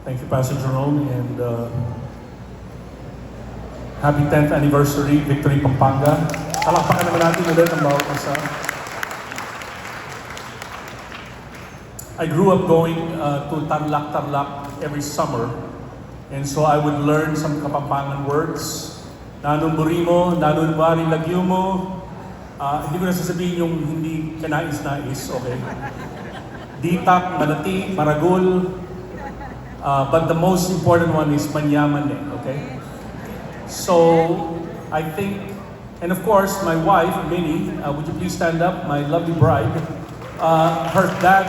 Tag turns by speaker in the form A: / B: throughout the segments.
A: Thank you, Pastor Jerome, and happy 10th anniversary, Victory Pampanga. Palakpakan naman natin ulit ang bawat isa. I grew up going to Tarlac every summer, and so I would learn some Kapampangan words. Nanong burimo, nanong bari lagyo mo. Hindi ko na sasabihin yung hindi kanais-nais, okay? Ditak, manati, maragol. But the most important one is manyaman eh, okay? So, I think, and of course, my wife, Minnie, would you please stand up? My lovely bride. Her dad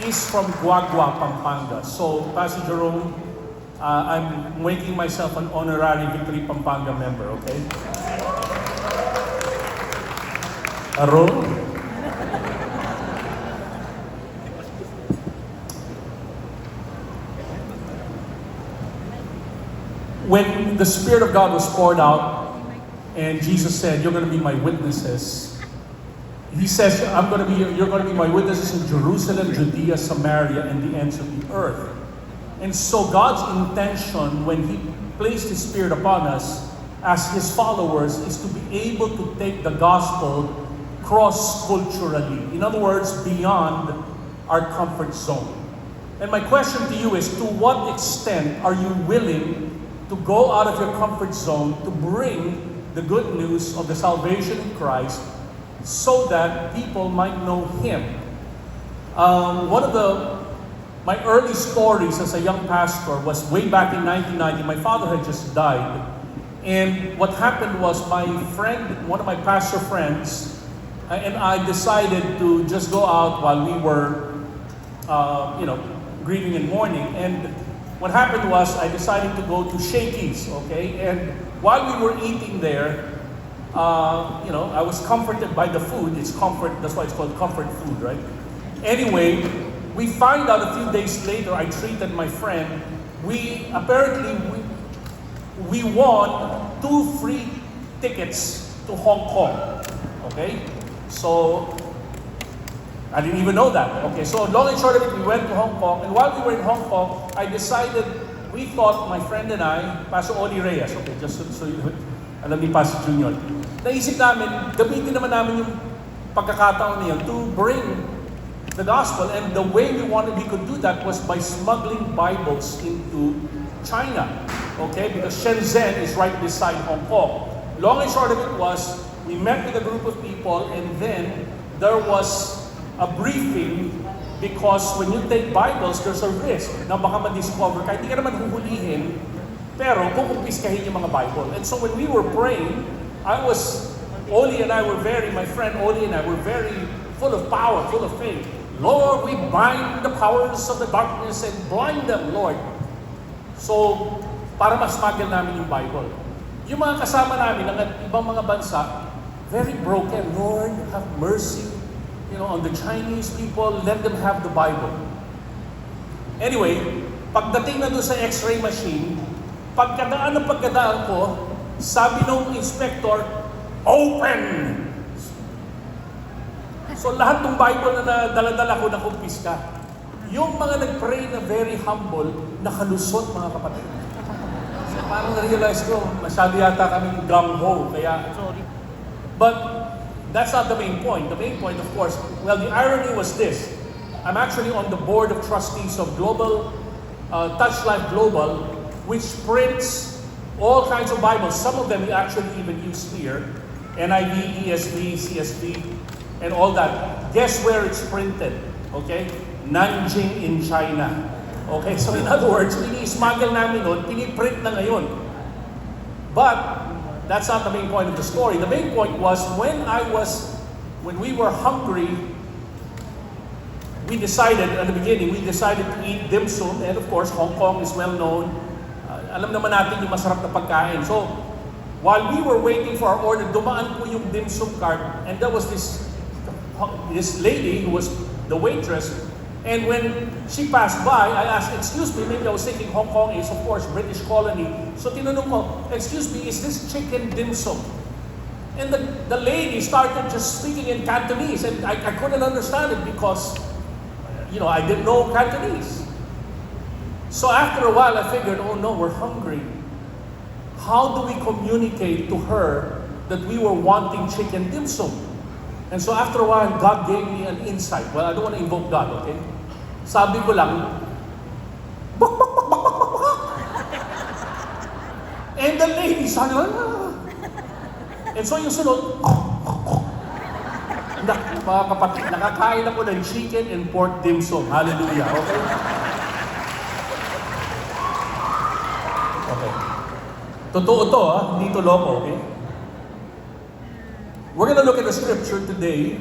A: is from Guagua, Pampanga. So, Pastor Jerome, I'm making myself an honorary Victory Pampanga member, okay? Aro? When the Spirit of God was poured out, and Jesus said, "You're going to be my witnesses," He says, "You're going to be my witnesses in Jerusalem, Judea, Samaria, and the ends of the earth." And so God's intention when He placed His Spirit upon us as His followers is to be able to take the gospel cross-culturally. In other words, beyond our comfort zone. And my question to you is, to what extent are you willing to go out of your comfort zone to bring the good news of the salvation in Christ so that people might know Him? One of my early stories as a young pastor was way back in 1990. My father had just died. And what happened was my friend, one of my pastor friends, and I decided to just go out while we were, grieving and mourning. And what happened was I decided to go to Shakey's, okay? And while we were eating there, I was comforted by the food. It's comfort, that's why it's called comfort food, right? Anyway, we find out a few days later, I treated my friend. We won 2 free tickets to Hong Kong, okay? So, I didn't even know that. Okay, so long and short of it, we went to Hong Kong. And while we were in Hong Kong, we thought, my friend and I, Pastor Oli Reyes, okay, just so you alam ni Pastor Junior, naisip namin, gamitin naman namin yung pagkakataon niya to bring the gospel. And the way we could do that was by smuggling Bibles into China. Okay, because Shenzhen is right beside Hong Kong. Long and short of it was, we met with a group of people, and then there was a briefing, because when you take Bibles, there's a risk na baka ma-discover kahit hindi ka naman huhulihin, pero kukumpiskahin yung mga Bible. And so when we were praying, my friend Oli and I were very full of power, full of faith. Lord, we bind the powers of the darkness and blind them, Lord. So, para mas-smuggle namin yung Bible. Yung mga kasama namin ng ibang mga bansa, very broken. Lord, have mercy, on the Chinese people, let them have the Bible. Anyway, pagdating na doon sa x-ray machine, pagkadaan ko, sabi nung inspector, open! So lahat ng Bible na dala-dala ko na kumpiska. Yung mga nag-pray na very humble, nakalusot mga kapatid. So parang na-realize ko, masyado yata kaming gung-ho, kaya sorry. But that's not the main point. The main point, of course, the irony was this. I'm actually on the board of trustees of Touch Life Global, which prints all kinds of Bibles. Some of them we actually even use here. NIV, ESV, CSV, and all that. Guess where it's printed? Okay? Nanjing in China. Okay? So in other words, ini-smuggle namin nun, piniprint na ngayon. But that's not the main point of the story. The main point was when we were hungry, we decided to eat dim sum, and of course, Hong Kong is well known. Alam naman natin yung masarap na pagkain. So, while we were waiting for our order, dumaan po yung dim sum cart, and there was this lady who was the waitress. And when she passed by, I asked, excuse me, maybe I was thinking Hong Kong is, of course, British colony. So tinanong ko, excuse me, is this chicken dim sum? And the lady started just speaking in Cantonese, and I couldn't understand it because, I didn't know Cantonese. So after a while, I figured, oh no, we're hungry. How do we communicate to her that we were wanting chicken dim sum? And so after a while, God gave me an insight. Well, I don't want to invoke God, okay? Sabi ko lang, bak, bak, bak, bak, bak, bak, bak. And the lady, sabi, and so yung sunod, mga kapatid, nakakain ako ng chicken and pork dim sum. Hallelujah, okay? Okay. Totoo to, hindi to loko, okay? We're going to look at a scripture today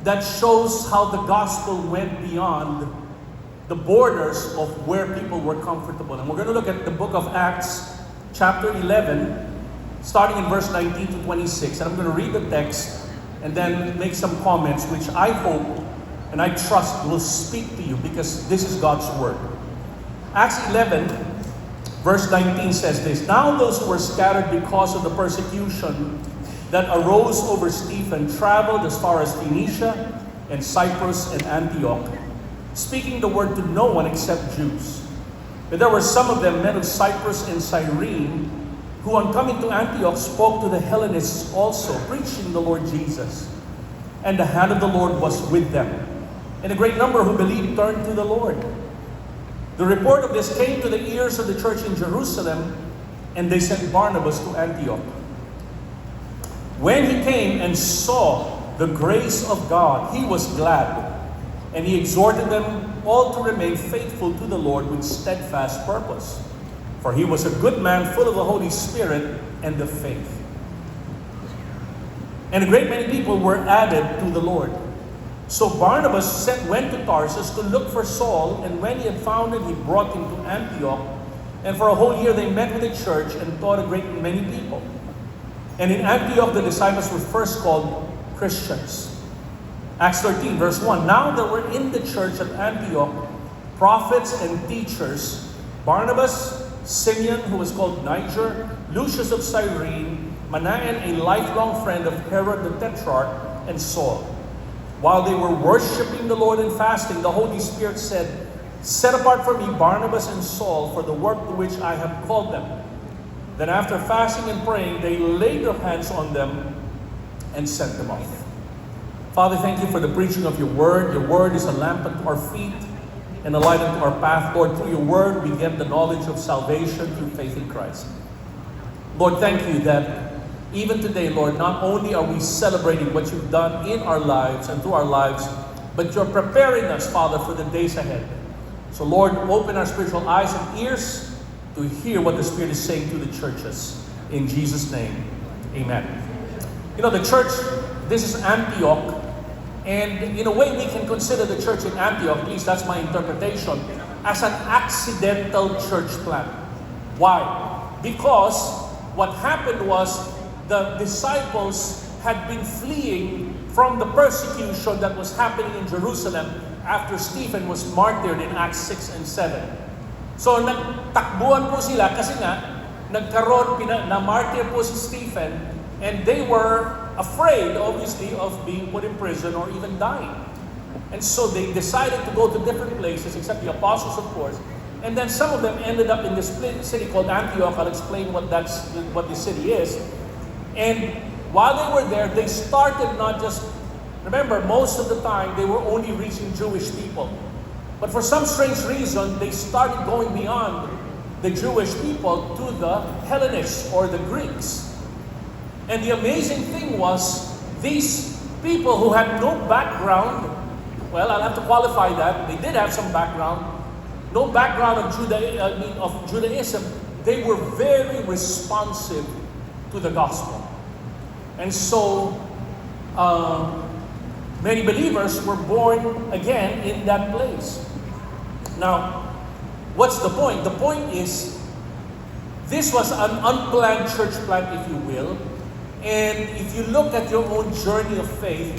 A: that shows how the gospel went beyond the borders of where people were comfortable. And we're going to look at the book of Acts, chapter 11, starting in verse 19 to 26. And I'm going to read the text and then make some comments, which I hope and I trust will speak to you because this is God's word. Acts 11, verse 19 says this, "Now those who were scattered because of the persecution that arose over Stephen traveled as far as Phoenicia and Cyprus and Antioch, speaking the word to no one except Jews. But there were some of them, men of Cyprus and Cyrene, who on coming to Antioch spoke to the Hellenists also, preaching the Lord Jesus. And the hand of the Lord was with them. And a great number who believed turned to the Lord. The report of this came to the ears of the church in Jerusalem, and they sent Barnabas to Antioch. When he came and saw the grace of God, he was glad, and he exhorted them all to remain faithful to the Lord with steadfast purpose. For he was a good man, full of the Holy Spirit and the faith. And a great many people were added to the Lord. So Barnabas went to Tarsus to look for Saul, and when he had found him, he brought him to Antioch. And for a whole year they met with the church and taught a great many people. And in Antioch the disciples were first called Christians." Acts 13, verse 1, "Now there were in the church at Antioch prophets and teachers, Barnabas, Simeon, who was called Niger, Lucius of Cyrene, Manaen, a lifelong friend of Herod the Tetrarch, and Saul. While they were worshiping the Lord and fasting, the Holy Spirit said, 'Set apart for me Barnabas and Saul for the work to which I have called them.' Then after fasting and praying, they laid their hands on them and sent them off." Father, thank you for the preaching of your word. Your word is a lamp unto our feet and a light unto our path. Lord, through your word, we get the knowledge of salvation through faith in Christ. Lord, thank you that even today, Lord, not only are we celebrating what you've done in our lives and through our lives, but you're preparing us, Father, for the days ahead. So, Lord, open our spiritual eyes and ears to hear what the Spirit is saying to the churches. In Jesus' name, amen. You know, the church, this is Antioch, and in a way we can consider the church in Antioch, at least that's my interpretation, as an accidental church plant. Why? Because what happened was the disciples had been fleeing from the persecution that was happening in Jerusalem after Stephen was martyred in Acts 6 and 7. So nagtakbuhan po sila kasi nga na-martyr po si Stephen, and they were afraid, obviously, of being put in prison or even dying. And so they decided to go to different places, except the apostles, of course. And then some of them ended up in this city called Antioch. I'll explain what this city is. And while they were there, they started not just, remember, most of the time they were only reaching Jewish people. But for some strange reason, they started going beyond the Jewish people to the Hellenists or the Greeks. And the amazing thing was, these people who had no background, well, I'll have to qualify that. They did have some background. No background of Judaism. They were very responsive to the gospel. And so, many believers were born again in that place. Now, what's the point? The point is, this was an unplanned church plant, if you will. And if you look at your own journey of faith,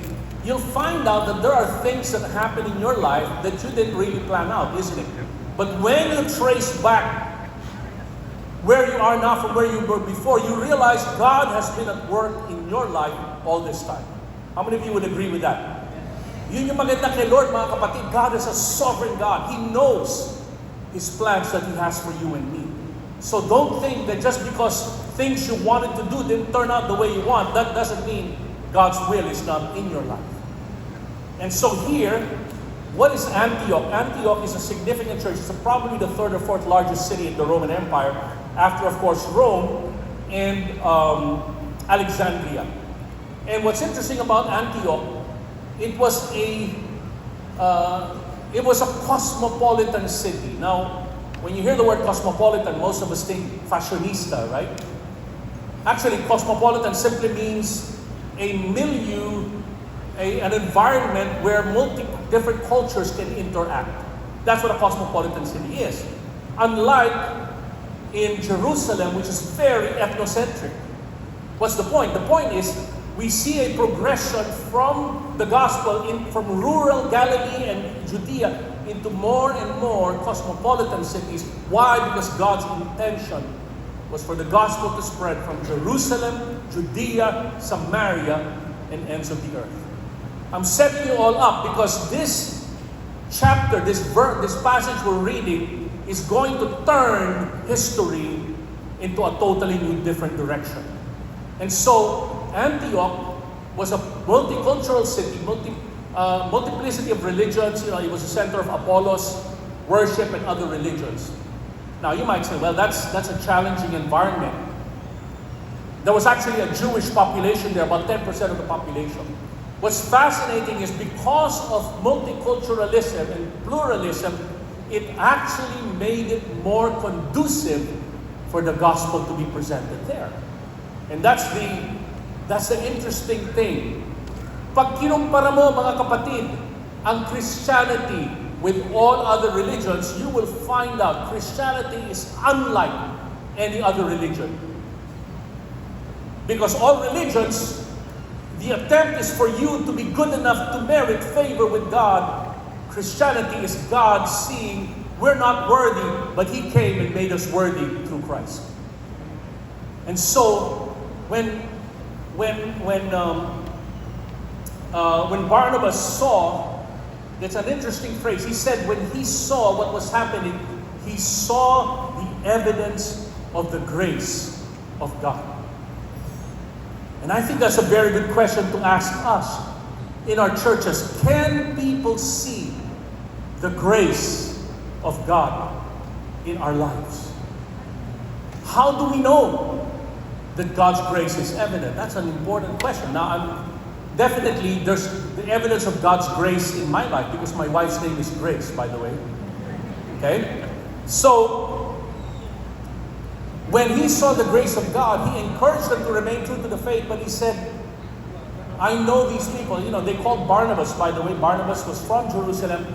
A: you'll find out that there are things that happen in your life that you didn't really plan out, isn't it? But when you trace back where you are now from where you were before, you realize God has been at work in your life all this time. How many of you would agree with that? Yun yung maganda kay Lord, mga kapatid. God is a sovereign God. He knows His plans that He has for you and me. So don't think that just because things you wanted to do didn't turn out the way you want, that doesn't mean God's will is not in your life. And so here, what is Antioch? Antioch is a significant church. It's probably the third or fourth largest city in the Roman Empire, after, of course, Rome and Alexandria. And what's interesting about Antioch, it was a cosmopolitan city. Now, when you hear the word cosmopolitan, most of us think fashionista, right? Actually, cosmopolitan simply means a milieu, an environment where different cultures can interact. That's what a cosmopolitan city is. Unlike in Jerusalem, which is very ethnocentric. What's the point? The point is, we see a progression from the gospel from rural Galilee and Judea into more and more cosmopolitan cities. Why? Because God's intention was for the gospel to spread from Jerusalem, Judea, Samaria, and ends of the earth. I'm setting you all up because this chapter, this passage we're reading, is going to turn history into a totally new, different direction. And so, Antioch was a multicultural city, multiplicity of religions. It was a center of Apollos worship and other religions. Now, you might say, well, that's a challenging environment. There was actually a Jewish population there, about 10% of the population. What's fascinating is because of multiculturalism and pluralism, it actually made it more conducive for the gospel to be presented there. And that's the interesting thing. Pag kinumpara mo, mga kapatid, ang Christianity with all other religions, you will find out Christianity is unlike any other religion. Because all religions, the attempt is for you to be good enough to merit favor with God. Christianity is God seeing we're not worthy, but He came and made us worthy through Christ. And so, when Barnabas saw, that's an interesting phrase. He said when he saw what was happening, he saw the evidence of the grace of God. And I think that's a very good question to ask us in our churches. Can people see the grace of God in our lives? How do we know that God's grace is evident? That's an important question. Now, definitely there's the evidence of God's grace in my life because my wife's name is Grace, by the way. Okay? So, when he saw the grace of God, he encouraged them to remain true to the faith, but he said, I know these people. They called Barnabas, by the way. Barnabas was from Jerusalem.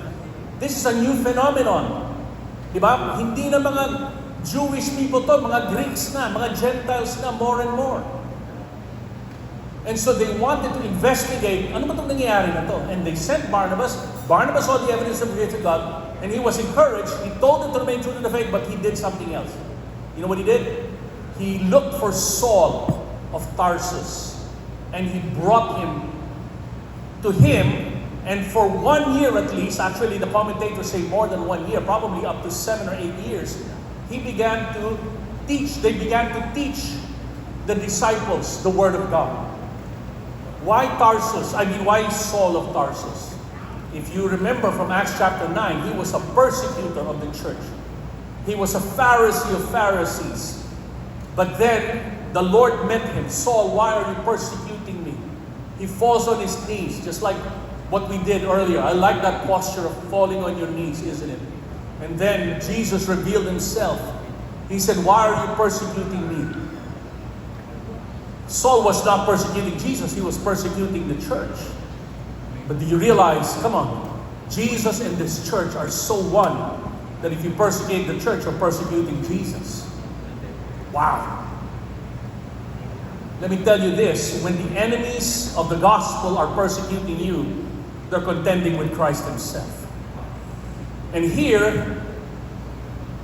A: This is a new phenomenon. Diba? Hindi na mga Jewish people to, mga Greeks na, mga Gentiles na, more and more. And so they wanted to investigate, ano ba itong nangyayari na to? And they sent Barnabas. Barnabas saw the evidence of the grace of God, and he was encouraged. He told them to remain true to the faith, but he did something else. You know what he did? He looked for Saul of Tarsus, and he brought him to him. And for 1 year at least, actually the commentators say more than 1 year, probably up to 7 or 8 years, he began to teach. They began to teach the disciples the Word of God. Why Tarsus? Why Saul of Tarsus? If you remember from Acts chapter 9, he was a persecutor of the church. He was a Pharisee of Pharisees. But then the Lord met him. Saul, why are you persecuting me? He falls on his knees, just like what we did earlier. I like that posture of falling on your knees, isn't it? And then Jesus revealed himself. He said, why are you persecuting me? Saul was not persecuting Jesus, he was persecuting the church. But do you realize, come on, Jesus and this church are so one that if you persecute the church, you're persecuting Jesus. Wow. Let me tell you this, when the enemies of the gospel are persecuting you, they're contending with Christ himself. And here,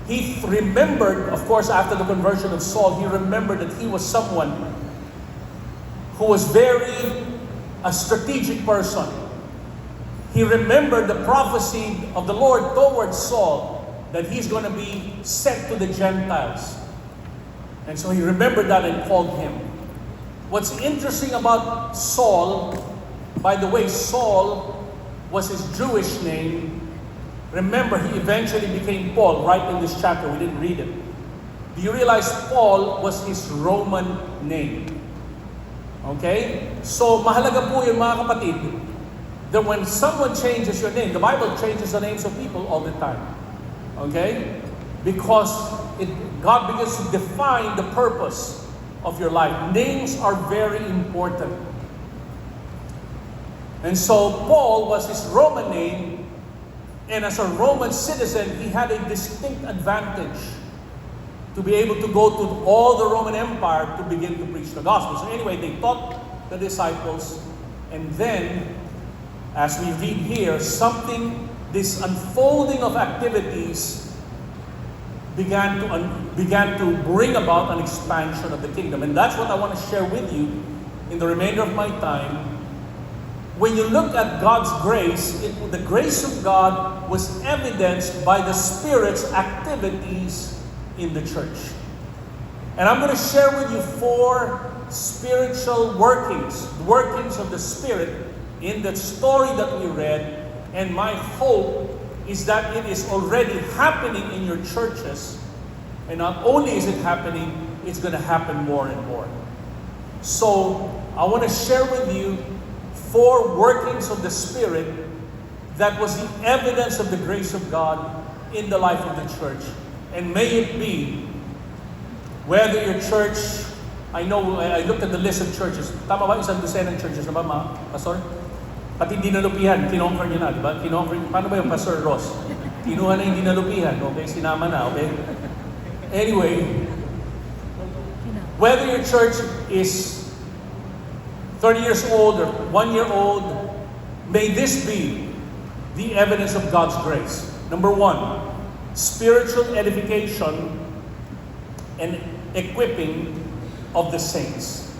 A: he remembered, of course, after the conversion of Saul, he remembered that he was someone who was a strategic person. He remembered the prophecy of the Lord towards Saul that he's going to be sent to the Gentiles. And so he remembered that and called him. What's interesting about Saul, by the way, Saul was his Jewish name. Remember, he eventually became Paul right in this chapter. We didn't read it. Do you realize Paul was his Roman name? Okay? So, mahalaga po yun mga kapatid, that when someone changes your name, the Bible changes the names of people all the time. Okay? Because God begins to define the purpose of your life. Names are very important. And so Paul was his Roman name, and as a Roman citizen, he had a distinct advantage to be able to go to all the Roman Empire to begin to preach the gospel. So anyway, they taught the disciples, and then, as we read here, this unfolding of activities began to bring about an expansion of the kingdom. And that's what I want to share with you in the remainder of my time. When you look at God's grace, the grace of God was evidenced by the Spirit's activities in the church. And I'm going to share with you 4 spiritual workings of the Spirit in the story that we read. And my hope is that it is already happening in your churches. And not only is it happening, it's going to happen more and more. So I want to share with you 4 workings of the Spirit that was the evidence of the grace of God in the life of the church. And may it be, whether your church, I know, I looked at the list of churches. Tama ba? 100 churches na ba, Pastor? Pati dinalupihan, kinonquer niyo na, di ba? Paano ba yung Pastor Ross? Kinuha na yung dinalupihan, okay? Sinama na, okay? Anyway, whether your church is 30 years old or 1 year old, may this be the evidence of God's grace. Number 1, spiritual edification and equipping of the saints.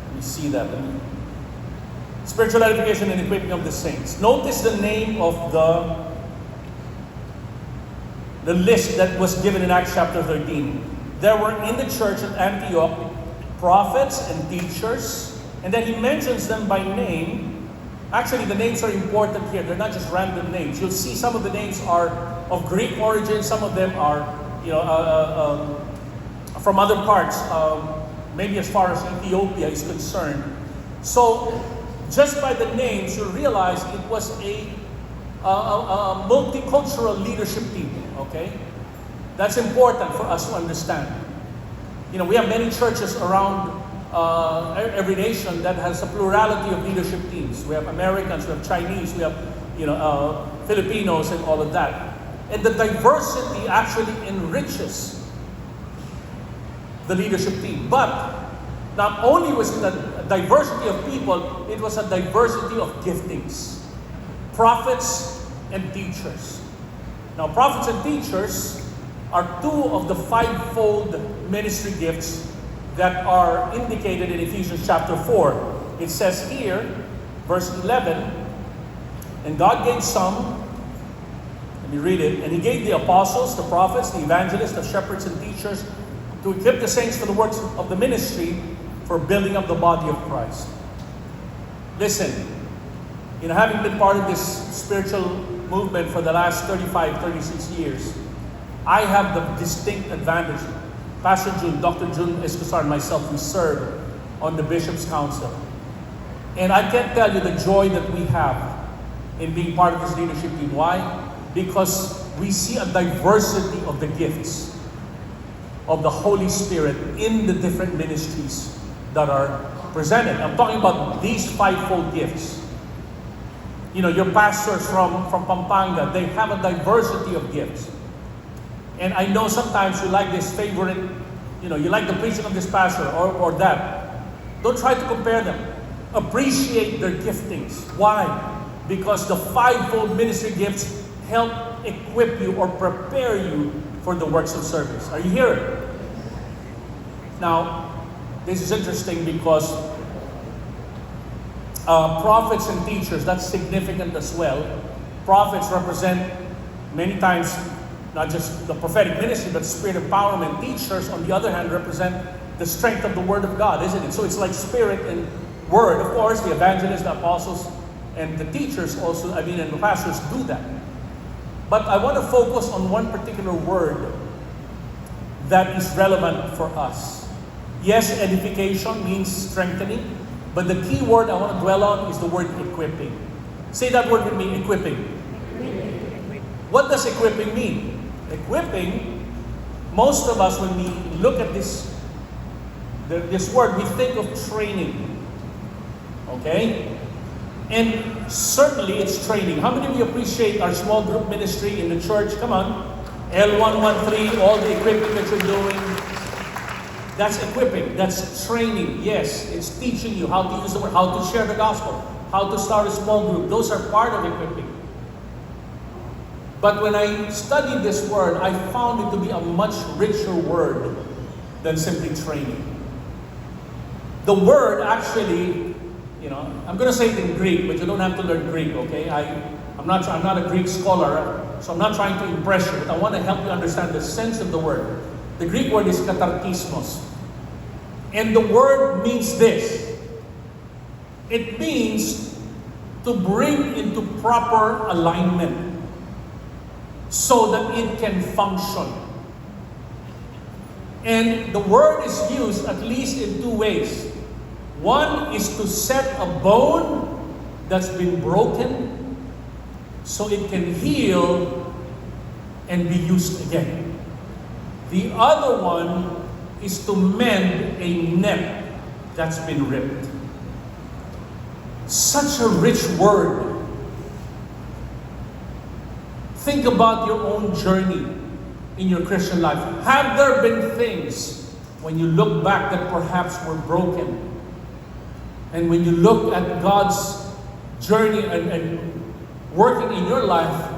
A: Let me see that. Spiritual edification and equipping of the saints. Notice the name of the list that was given in Acts chapter 13. There were in the church at Antioch prophets and teachers, and then he mentions them by name. Actually, the names are important here. They're not just random names. You'll see some of the names are of Greek origin. Some of them are, from other parts, maybe as far as Ethiopia is concerned. So, just by the names, you'll realize it was a multicultural leadership team. Okay, that's important for us to understand. We have many churches around every nation that has a plurality of leadership teams. We have Americans, we have Chinese, we have Filipinos and all of that. And the diversity actually enriches the leadership team. But not only was it a diversity of people, it was a diversity of giftings. Prophets and teachers. Now, prophets and teachers are 2 of the 5-fold ministry gifts that are indicated in Ephesians chapter 4. It says here, verse 11, and God gave some, let me read it, and He gave the apostles, the prophets, the evangelists, the shepherds and teachers to equip the saints for the works of the ministry for building up the body of Christ. Listen, having been part of this spiritual movement for the last 35, 36 years, I have the distinct advantage. Pastor June, Dr. June Escosar, and myself, we serve on the Bishop's Council. And I can't tell you the joy that we have in being part of this leadership team. Why? Because we see a diversity of the gifts of the Holy Spirit in the different ministries that are presented. I'm talking about these 5-fold gifts. Your pastors from Pampanga, they have a diversity of gifts. And I know sometimes you like this favorite, you like the preaching of this pastor or that. Don't try to compare them. Appreciate their giftings. Why? Because the 5-fold ministry gifts help equip you or prepare you for the works of service. Are you here? Now, this is interesting because prophets and teachers, that's significant as well. Prophets represent Many times, not just the prophetic ministry, but spirit empowerment teachers, on the other hand, represent the strength of the Word of God, isn't it? So it's like spirit and Word. Of course, the evangelists, the apostles, and the teachers also, and the pastors do that. But I want to focus on one particular word that is relevant for us. Yes, edification means strengthening, but the key word I want to dwell on is the word equipping. Say that word with me, equipping. What does equipping mean? Equipping, most of us, when we look at this word, we think of training. Okay? And certainly it's training. How many of you appreciate our small group ministry in the church? Come on. L113, all the equipping that you're doing. That's equipping. That's training. Yes, it's teaching you how to use the word, how to share the gospel, how to start a small group. Those are part of equipping. But when I studied this word, I found it to be a much richer word than simply training. The word actually, I'm going to say it in Greek, but you don't have to learn Greek, okay? I'm not a Greek scholar, so I'm not trying to impress you, but I want to help you understand the sense of the word. The Greek word is katartismos. And the word means this. It means to bring into proper alignment so that it can function. And the word is used at least in two ways. One is to set a bone that's been broken so it can heal and be used again. The other one is to mend a net that's been ripped. Such a rich word. Think about your own journey in your Christian life. Have there been things when you look back that perhaps were broken? And when you look at God's journey and working in your life,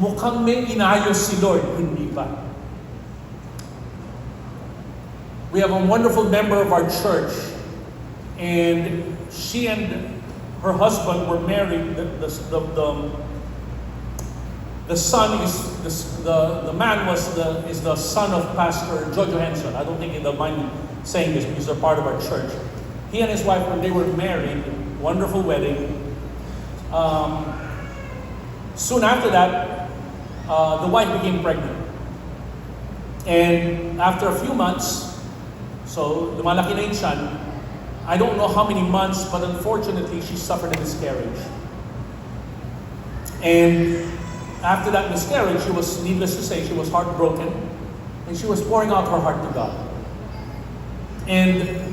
A: mukhang may inayos si Lord, hindi ba? We have a wonderful member of our church, and she and her husband were married. The son the man is the son of Pastor Jojo Henson. I don't think they'll mind me saying this because they're part of our church. He and his wife, when they were married, wonderful wedding. Soon after that, the wife became pregnant. And after a few months, so lumalaki na yung tiyan, I don't know how many months, but unfortunately, she suffered a miscarriage. And after that miscarriage, needless to say, she was heartbroken. And she was pouring out her heart to God. And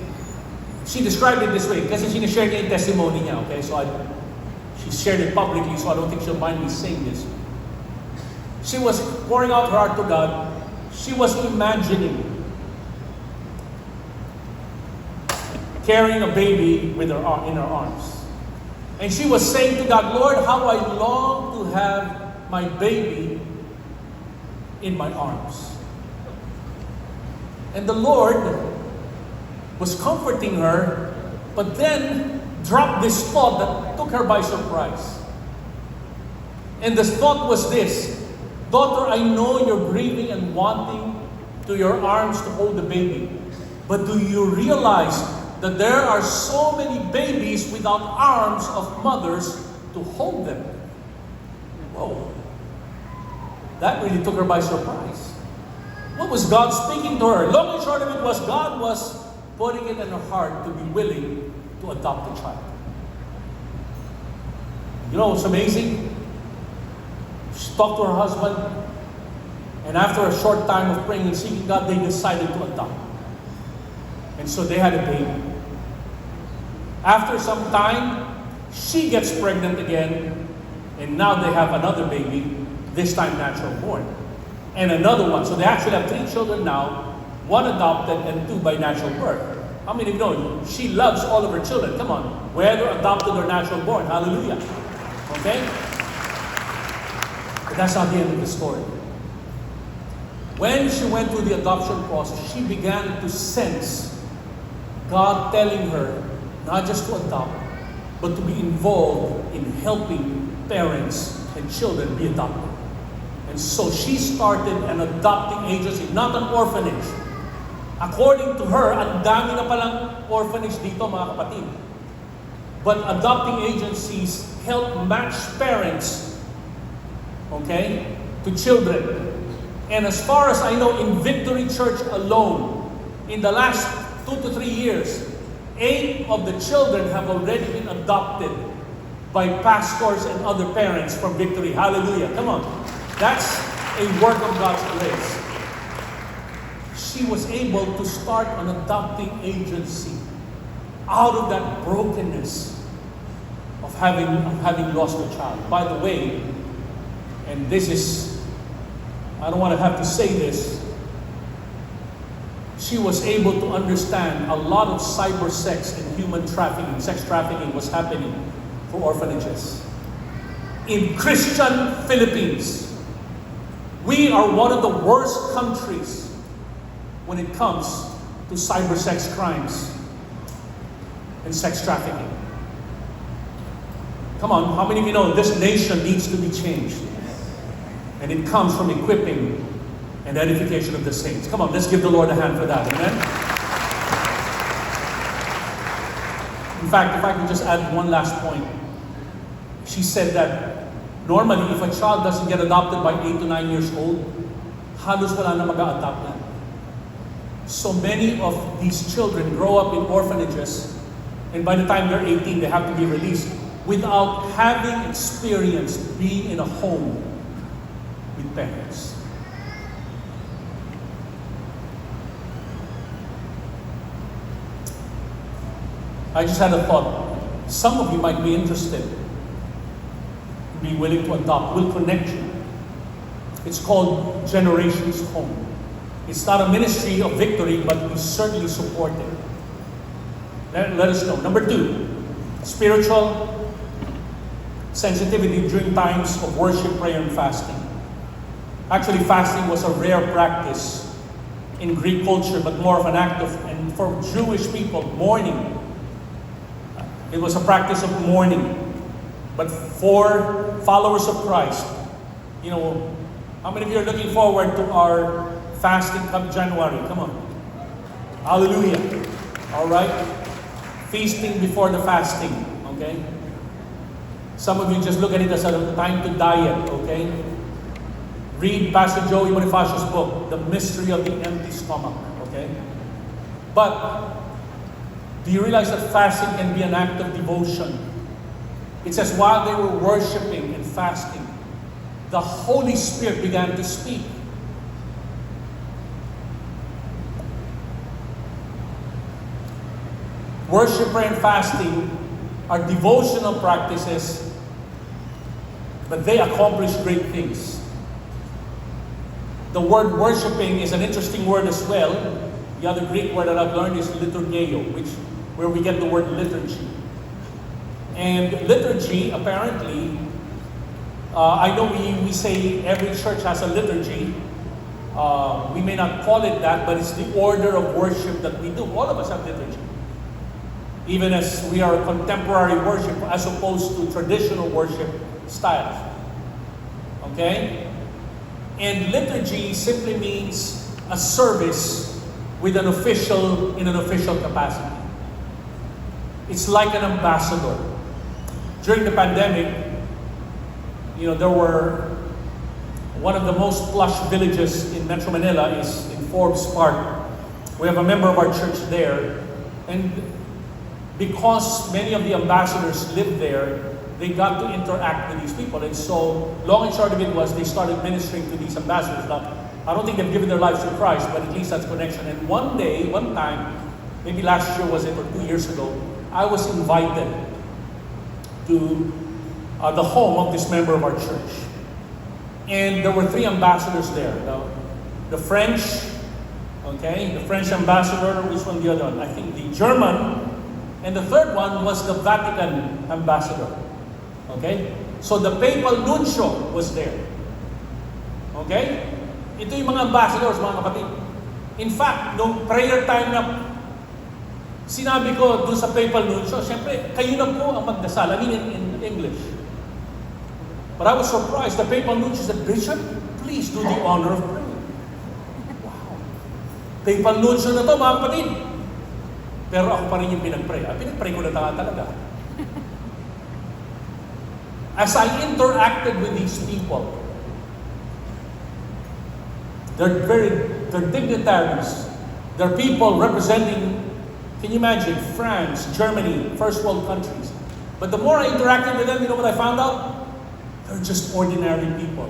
A: she described it this way, kasi sinishare niya yung testimony niya, okay? So she shared it publicly, so I don't think she'll mind me saying this. She was pouring out her heart to God. She was imagining carrying a baby in her arms. And she was saying to God, Lord, how I long to have my baby in my arms. And the Lord was comforting her, but then dropped this thought that took her by surprise. And the thought was this: daughter, I know you're grieving and wanting to your arms to hold the baby, but do you realize that there are so many babies without arms of mothers to hold them? Whoa. That really took her by surprise. What was God speaking to her? Long and short of it was, God was putting it in her heart to be willing to adopt a child. You know what's amazing? She talked to her husband, and after a short time of praying and seeking God, they decided to adopt. And so they had a baby. After some time, she gets pregnant again, and now they have another baby, this time natural born. And another one. So they actually have 3 children now, 1 adopted and 2 by natural birth. How many of you know she loves all of her children? Come on. Whether adopted or natural born. Hallelujah. Okay? But that's not the end of the story. When she went through the adoption process, she began to sense God telling her not just to adopt, but to be involved in helping parents can children be adopted? And so she started an adopting agency, not an orphanage. According to her, ang dami na palang orphanage dito, mga kapatid. But adopting agencies help match parents, okay, to children. And as far as I know, in Victory Church alone, in the last 2 to 3 years, 8 of the children have already been adopted by pastors and other parents from Victory. Hallelujah. Come on. That's a work of God's grace. She was able to start an adopting agency out of that brokenness of having lost a child. By the way, and this is, I don't want to have to say this, she was able to understand a lot of cyber sex and human trafficking, sex trafficking was happening for orphanages. In Christian Philippines, we are one of the worst countries when it comes to cyber sex crimes and sex trafficking. Come on, how many of you know this nation needs to be changed? And it comes from equipping and edification of the saints. Come on, let's give the Lord a hand for that. Amen? In fact, if I could just add one last point. She said that normally, if a child doesn't get adopted by 8 to 9 years old, halos wala na mag-a-adopt na. So many of these children grow up in orphanages, and by the time they're 18, they have to be released without having experienced being in a home with parents. I just had a thought. Some of you might be interested, be willing to adopt. We'll connect you. It's called Generations Home. It's not a ministry of Victory, but we certainly support it. Let us know. Number 2, spiritual sensitivity during times of worship, prayer, and fasting. Actually, fasting was a rare practice in Greek culture, but more of an act of, and for Jewish people, mourning. It was a practice of mourning. But for followers of Christ, you know, how many of you are looking forward to our fasting come January? Come on. Hallelujah. All right? Feasting before the fasting. Okay? Some of you just look at it as a time to diet. Okay? Read Pastor Joey Bonifacio's book, The Mystery of the Empty Stomach. Okay? But do you realize that fasting can be an act of devotion? It says, while they were worshiping and fasting, the Holy Spirit began to speak. Worship, prayer, and fasting are devotional practices, but they accomplish great things. The word worshiping is an interesting word as well. The other Greek word that I've learned is liturgeo, where we get the word liturgy. And liturgy, apparently, I know we say every church has a liturgy. We may not call it that, but it's the order of worship that we do. All of us have liturgy. Even as we are contemporary worship as opposed to traditional worship styles. Okay? And liturgy simply means a service with in an official capacity. It's like an ambassador. During the pandemic, you know, there were one of the most plush villages in Metro Manila is in Forbes Park. We have a member of our church there, and because many of the ambassadors lived there, they got to interact with these people. And so, long and short of it was, they started ministering to these ambassadors. Now, I don't think they've given their lives to Christ, but at least that's connection. And one time, maybe last year was it, or 2 years ago, I was invited to the home of this member of our church. And there were 3 ambassadors there. The French, okay, the French ambassador, which one the other one? I think the German, and the third one was the Vatican ambassador. Okay? So the papal nuncio was there. Okay? Ito yung mga ambassadors, mga kapatid. In fact, nung prayer time na sinabi ko dun sa papal nuncio, syempre, kayo na po ang magdasal. I mean in English. But I was surprised. The papal nuncio said, Bishop, please do the honor of prayer. Wow. Papal nuncio na to, mga kapatid. Pero ako pa rin yung pinag-pray. Pinag-pray ko na talaga. As I interacted with these people, they're dignitaries. They're people representing, can you imagine, France, Germany, first world countries. But the more I interacted with them, you know what I found out? They're just ordinary people.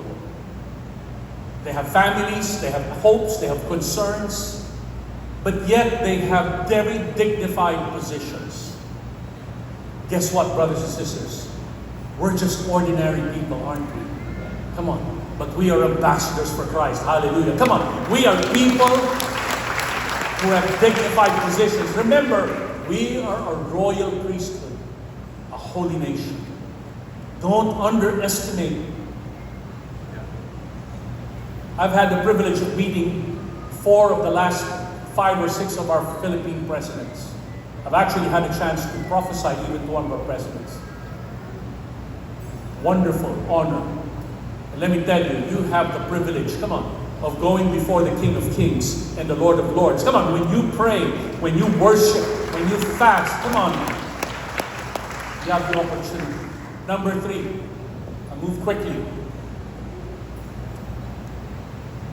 A: They have families, they have hopes, they have concerns, but yet they have very dignified positions. Guess what, brothers and sisters? We're just ordinary people, aren't we? Come on. But we are ambassadors for Christ. Hallelujah. Come on. We are people who have dignified positions. Remember, we are a royal priesthood, a holy nation. Don't underestimate. I've had the privilege of meeting 4 of the last 5 or 6 of our Philippine presidents. I've actually had a chance to prophesy even to one of our presidents. Wonderful honor. And let me tell you, you have the privilege, come on, of going before the King of Kings and the Lord of Lords. Come on, when you pray, when you worship, when you fast, come on. You have the opportunity. Number 3, I'll move quickly.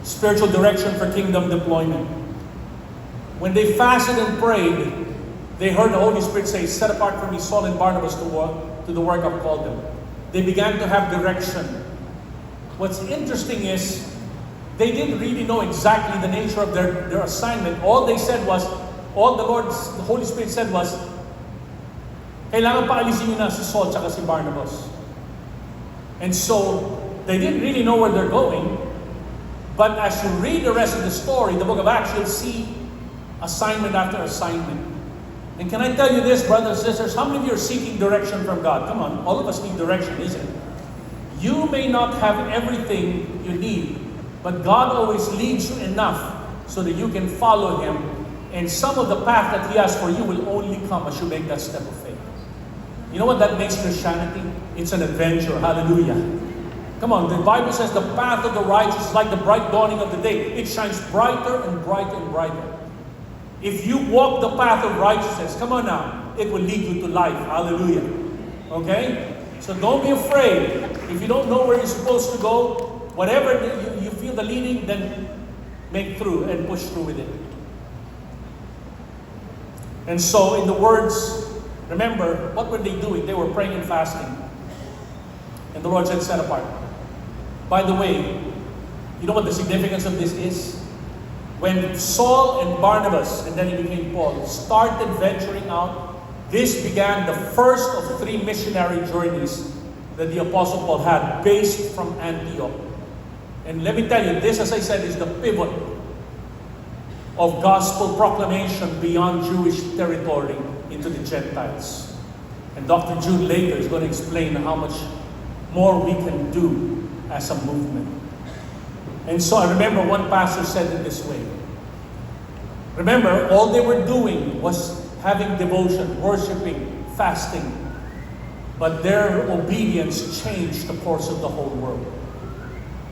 A: Spiritual direction for kingdom deployment. When they fasted and prayed, they heard the Holy Spirit say, set apart for me Saul and Barnabas to the work I've called them. They began to have direction. What's interesting is, they didn't really know exactly the nature of their assignment. All they said was, the Holy Spirit said was, kailangan paalisin nyo na si Saul at si Barnabas. And so, they didn't really know where they're going. But as you read the rest of the story, the book of Acts, you'll see assignment after assignment. And can I tell you this, brothers and sisters, how many of you are seeking direction from God? Come on, all of us need direction, isn't it? You may not have everything you need, but God always leads you enough so that you can follow Him. And some of the path that He has for you will only come as you make that step of faith. You know what that makes Christianity? It's an adventure. Hallelujah. Come on, the Bible says the path of the righteous is like the bright dawning of the day. It shines brighter and brighter and brighter. If you walk the path of righteousness, come on now, it will lead you to life. Hallelujah. Okay? So don't be afraid. If you don't know where you're supposed to go, whatever you feel the leading, then make through and push through with it. And so in the words, remember, what were they doing? They were praying and fasting. And the Lord said, set apart. By the way, you know what the significance of this is? When Saul and Barnabas, and then he became Paul, started venturing out, this began the first of 3 missionary journeys that the Apostle Paul had, based from Antioch. And let me tell you, this, as I said, is the pivot of gospel proclamation beyond Jewish territory into the Gentiles. And Dr. Jude later is going to explain how much more we can do as a movement. And so I remember one pastor said it this way. Remember, all they were doing was having devotion, worshiping, fasting. But their obedience changed the course of the whole world.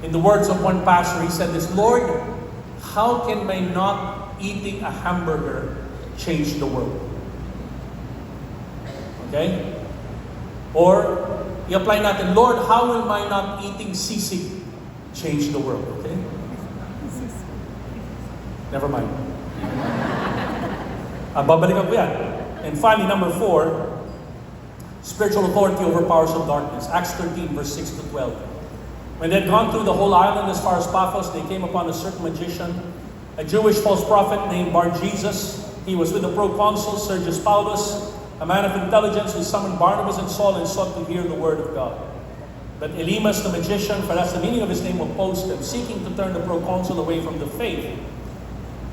A: In the words of one pastor, he said this, Lord, how can my not eating a hamburger change the world? Okay? Or, i-apply natin, Lord, how will my not eating sisig change the world? Okay? Never mind. Babalikan ko yan. And finally, number 4, spiritual authority over powers of darkness. Acts 13, verse 6 to 12. When they had gone through the whole island as far as Paphos, they came upon a certain magician, a Jewish false prophet named Bar-Jesus. He was with the proconsul Sergius Paulus, a man of intelligence who summoned Barnabas and Saul and sought to hear the word of God. But Elymas the magician, for that's the meaning of his name, opposed them, seeking to turn the proconsul away from the faith.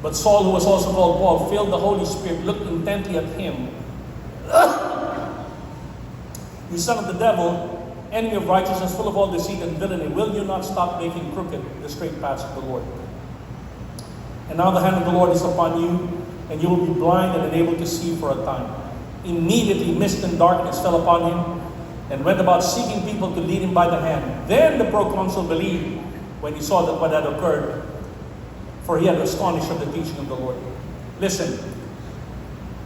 A: But Saul, who was also called Paul, filled the Holy Spirit, looked intently at him. You son of the devil, enemy of righteousness, full of all deceit and villainy, will you not stop making crooked the straight paths of the Lord? And now the hand of the Lord is upon you, and you will be blind and unable to see for a time. Immediately mist and darkness fell upon him, and went about seeking people to lead him by the hand. Then the proconsul believed when he saw that what had occurred, for he had astonished at the teaching of the Lord. Listen,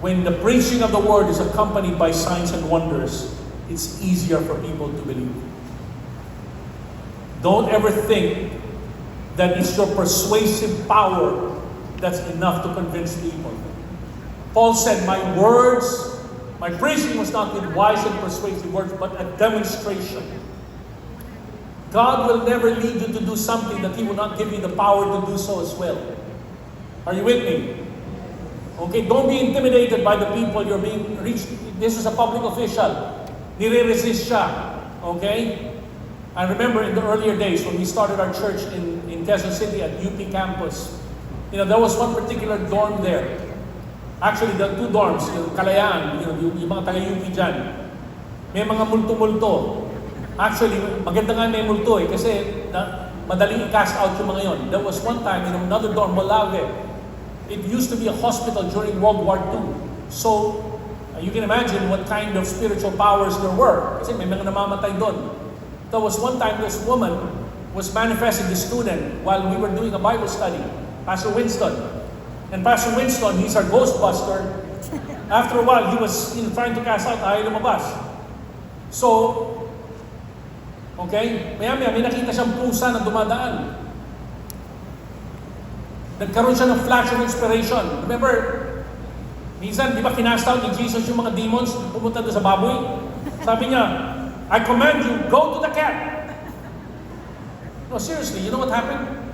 A: when the preaching of the word is accompanied by signs and wonders, it's easier for people to believe. Don't ever think that it's your persuasive power that's enough to convince people. Paul said, my preaching was not with wise and persuasive words, but a demonstration. God will never lead you to do something that He will not give you the power to do so as well. Are you with me? Okay, don't be intimidated by the people you're being reached. This is a public official. Nire-resist siya. Okay? I remember in the earlier days when we started our church in Quezon City at UP campus, there was one particular dorm there. Actually, the two dorms, yung Kalayaan, yung mga taga-UP dyan, may mga multo-multo. Actually, maganda nga may multo kasi madaling i-cast out yung mga yon. There was one time in another dorm, Malave. It used to be a hospital during World War II. So, you can imagine what kind of spiritual powers there were. Kasi may mga namamatay doon. There was one time this woman was manifesting the student while we were doing a Bible study. Pastor Winston. And Pastor Winston, he's our ghostbuster. After a while, he was trying to cast out, ayaw lumabas. So, okay, maya-maya, may nakita siyang pusa na dumadaan. Nagkaroon siya ng flash of inspiration. Remember, minsan, di ba kinast out ni Jesus yung mga demons pumunta doon sa baboy? Sabi niya, I command you, go to the cat. No, seriously, you know what happened?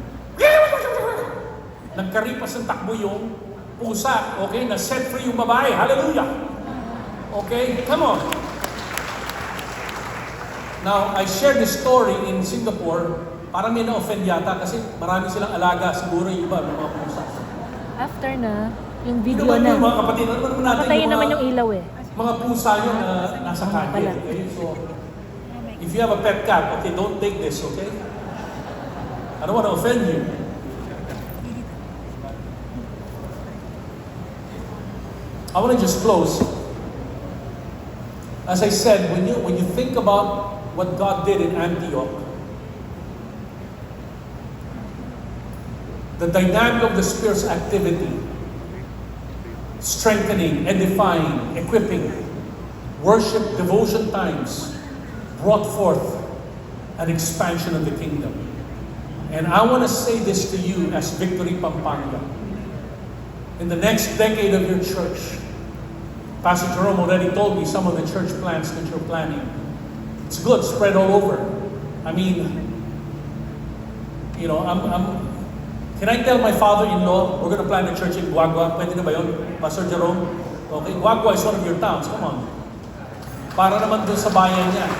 A: Nagkaripas ng takbo yung pusa, okay? Na-set free yung babae. Hallelujah! Okay? Come on. Now, I shared this story in Singapore. Parang may na-offend yata kasi marami silang alaga. Siguro yung iba, mga pusa.
B: After na, yung video
A: Yung
B: na.
A: mga kapatid, ano naman natin
B: Patayin naman yung ilaw eh.
A: Mga pusa yun na nasa kanya. Okay? So, if you have a pet cat, okay, don't take this, okay? I don't want to offend you. I want to just close. As I said, when you think about what God did in Antioch, the dynamic of the Spirit's activity, strengthening, edifying, equipping, worship, devotion times, brought forth an expansion of the kingdom. And I want to say this to you as Victory Pampanga. In the next decade of your church, Pastor Jerome already told me some of the church plans that you're planning. It's good, spread all over. I mean, can I tell my father-in-law, we're going to plant a church in Guagua? Pwede na ba yun, Pastor Jerome? Okay, Guagua is one of your towns, come on. Para naman dun sa bayan niya.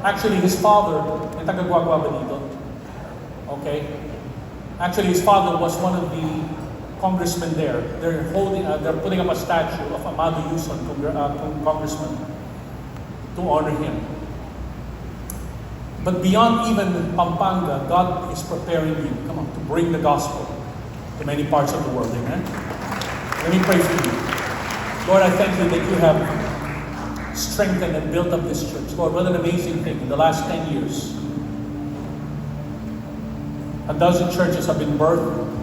A: Actually, his father, may taga-Guagua ba dito? Okay. Actually, his father was one of the congressmen there. They're putting up a statue of Amado Yuson, congressman, to honor him. But beyond even Pampanga, God is preparing you, to bring the gospel to many parts of the world. Amen? Let me pray for you. Lord, I thank you that you have strengthened and built up this church. Lord, what an amazing thing. In the last 10 years, a dozen churches have been birthed.